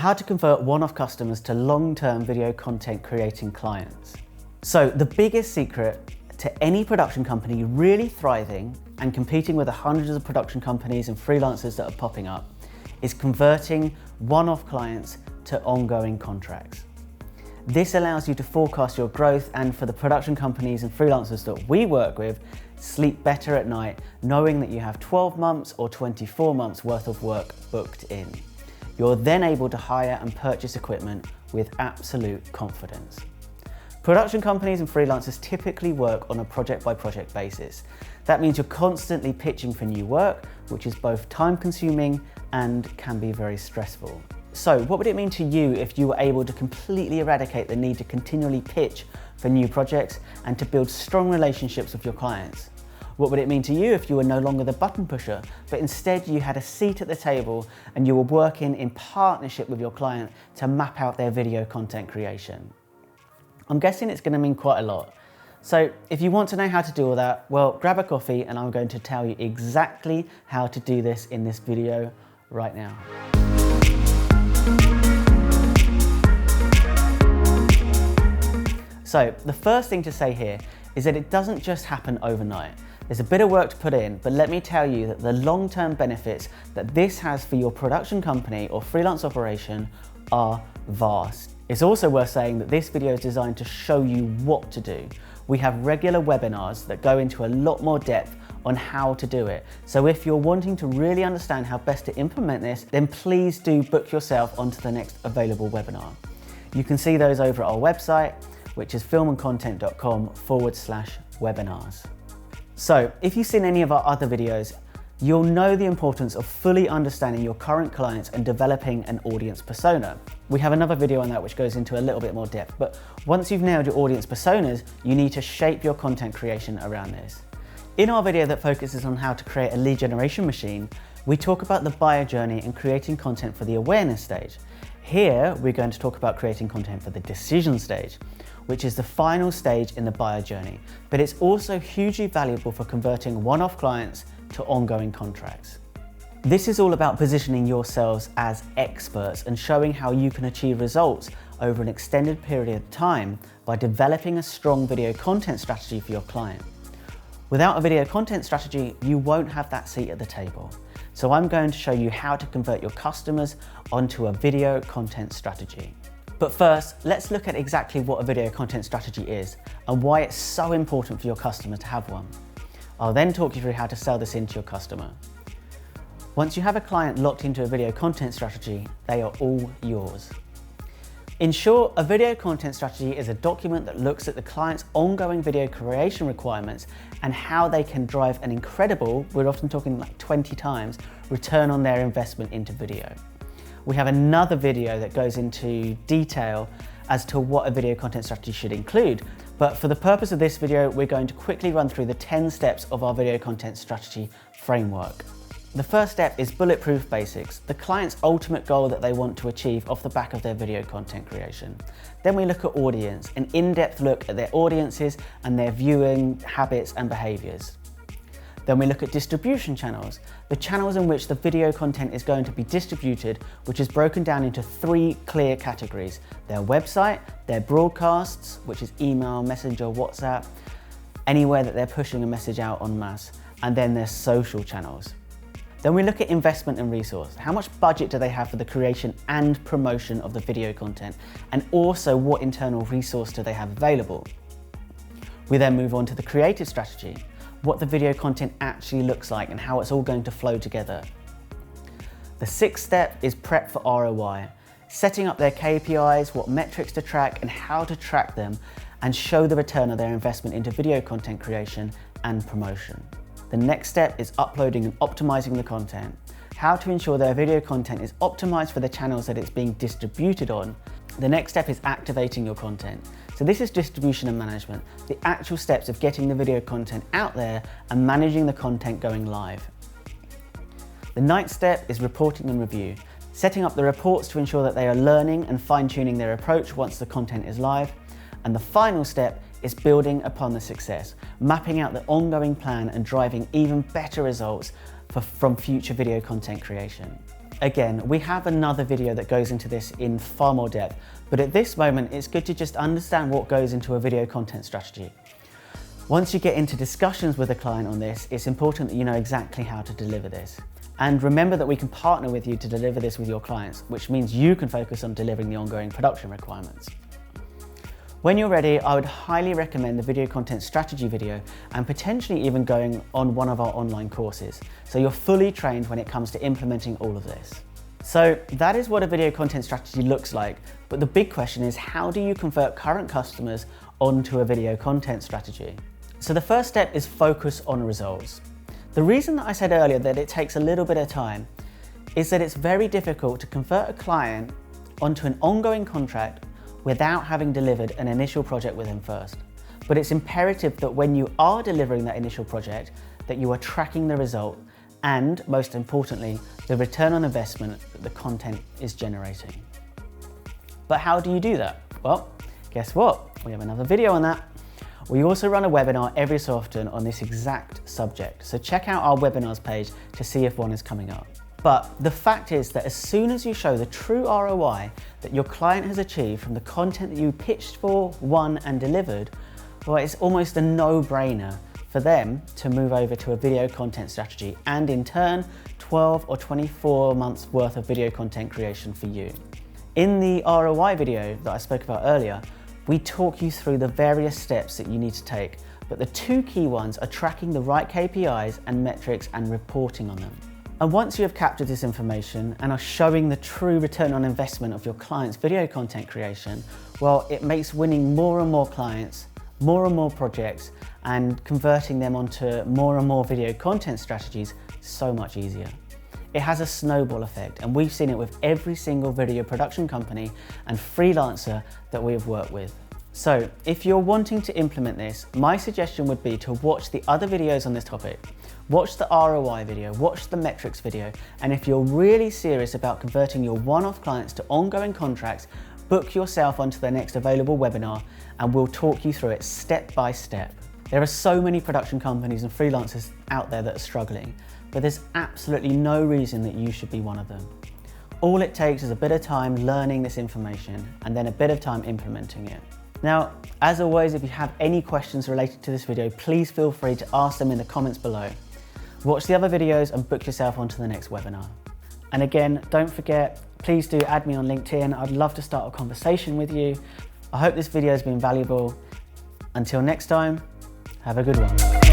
how to convert one-off customers to long-term video content creating clients. So the biggest secret to any production company really thriving and competing with the hundreds of production companies and freelancers that are popping up is converting one-off clients to ongoing contracts. This allows you to forecast your growth, and for the production companies and freelancers that we work with, sleep better at night knowing that you have 12 months or 24 months worth of work booked in. You're then able to hire and purchase equipment with absolute confidence. Production companies and freelancers typically work on a project-by-project basis. That means you're constantly pitching for new work, which is both time-consuming and can be very stressful. So what would it mean to you if you were able to completely eradicate the need to continually pitch for new projects and to build strong relationships with your clients? What would it mean to you if you were no longer the button pusher, but instead you had a seat at the table and you were working in partnership with your client to map out their video content creation? I'm guessing it's going to mean quite a lot. So if you want to know how to do all that, well, grab a coffee and I'm going to tell you exactly how to do this in this video right now. So the first thing to say here is that it doesn't just happen overnight. There's a bit of work to put in, but let me tell you that the long-term benefits that this has for your production company or freelance operation are vast. It's also worth saying that this video is designed to show you what to do. We have regular webinars that go into a lot more depth on how to do it. So if you're wanting to really understand how best to implement this, then please do book yourself onto the next available webinar. You can see those over at our website, which is filmandcontent.com/webinars. So if you've seen any of our other videos, you'll know the importance of fully understanding your current clients and developing an audience persona. We have another video on that which goes into a little bit more depth, but once you've nailed your audience personas, you need to shape your content creation around this. In our video that focuses on how to create a lead generation machine, we talk about the buyer journey and creating content for the awareness stage. Here, we're going to talk about creating content for the decision stage, which is the final stage in the buyer journey, but it's also hugely valuable for converting one-off clients to ongoing contracts. This is all about positioning yourselves as experts and showing how you can achieve results over an extended period of time by developing a strong video content strategy for your client. Without a video content strategy, you won't have that seat at the table. So I'm going to show you how to convert your customers onto a video content strategy. But first, let's look at exactly what a video content strategy is and why it's so important for your customer to have one. I'll then talk you through how to sell this into your customer. Once you have a client locked into a video content strategy, they are all yours. In short, a video content strategy is a document that looks at the client's ongoing video creation requirements and how they can drive an incredible, we're often talking like 20 times, return on their investment into video. We have another video that goes into detail as to what a video content strategy should include. But for the purpose of this video, we're going to quickly run through the 10 steps of our video content strategy framework. The first step is bulletproof basics, the client's ultimate goal that they want to achieve off the back of their video content creation. Then we look at audience, an in-depth look at their audiences and their viewing habits and behaviors. Then we look at distribution channels, the channels in which the video content is going to be distributed, which is broken down into 3 clear categories: their website, their broadcasts, which is email, messenger, WhatsApp, anywhere that they're pushing a message out en masse, and then their social channels. Then we look at investment and resource. How much budget do they have for the creation and promotion of the video content? And also what internal resource do they have available? We then move on to the creative strategy, what the video content actually looks like and how it's all going to flow together. The 6th step is prep for ROI, setting up their KPIs, what metrics to track and how to track them and show the return of their investment into video content creation and promotion. The next step is uploading and optimizing the content, how to ensure their video content is optimized for the channels that it's being distributed on. The next step is activating your content. So this is distribution and management, the actual steps of getting the video content out there and managing the content going live. The 9th step is reporting and review, setting up the reports to ensure that they are learning and fine-tuning their approach once the content is live. And the final step is building upon the success, mapping out the ongoing plan and driving even better results from future video content creation. Again, we have another video that goes into this in far more depth, but at this moment, it's good to just understand what goes into a video content strategy. Once you get into discussions with a client on this, it's important that you know exactly how to deliver this. And remember that we can partner with you to deliver this with your clients, which means you can focus on delivering the ongoing production requirements. When you're ready, I would highly recommend the video content strategy video and potentially even going on one of our online courses, so you're fully trained when it comes to implementing all of this. So that is what a video content strategy looks like, but the big question is, how do you convert current customers onto a video content strategy? So the first step is focus on results. The reason that I said earlier that it takes a little bit of time is that it's very difficult to convert a client onto an ongoing contract without having delivered an initial project with him first. But it's imperative that when you are delivering that initial project, that you are tracking the result and, most importantly, the return on investment that the content is generating. But how do you do that? Well, guess what? We have another video on that. We also run a webinar every so often on this exact subject, so check out our webinars page to see if one is coming up. But the fact is that as soon as you show the true ROI that your client has achieved from the content that you pitched for, won and delivered, well, it's almost a no-brainer for them to move over to a video content strategy and in turn 12 or 24 months worth of video content creation for you. In the ROI video that I spoke about earlier, we talk you through the various steps that you need to take, but the two key ones are tracking the right KPIs and metrics and reporting on them. And once you have captured this information and are showing the true return on investment of your client's video content creation, well, it makes winning more and more clients, more and more projects, and converting them onto more and more video content strategies so much easier. It has a snowball effect, and we've seen it with every single video production company and freelancer that we have worked with. So if you're wanting to implement this, my suggestion would be to watch the other videos on this topic. Watch the ROI video, watch the metrics video, and if you're really serious about converting your one-off clients to ongoing contracts, book yourself onto the next available webinar and we'll talk you through it step by step. There are so many production companies and freelancers out there that are struggling, but there's absolutely no reason that you should be one of them. All it takes is a bit of time learning this information and then a bit of time implementing it. Now, as always, if you have any questions related to this video, please feel free to ask them in the comments below. Watch the other videos and book yourself onto the next webinar. And again, don't forget, please do add me on LinkedIn. I'd love to start a conversation with you. I hope this video has been valuable. Until next time, have a good one.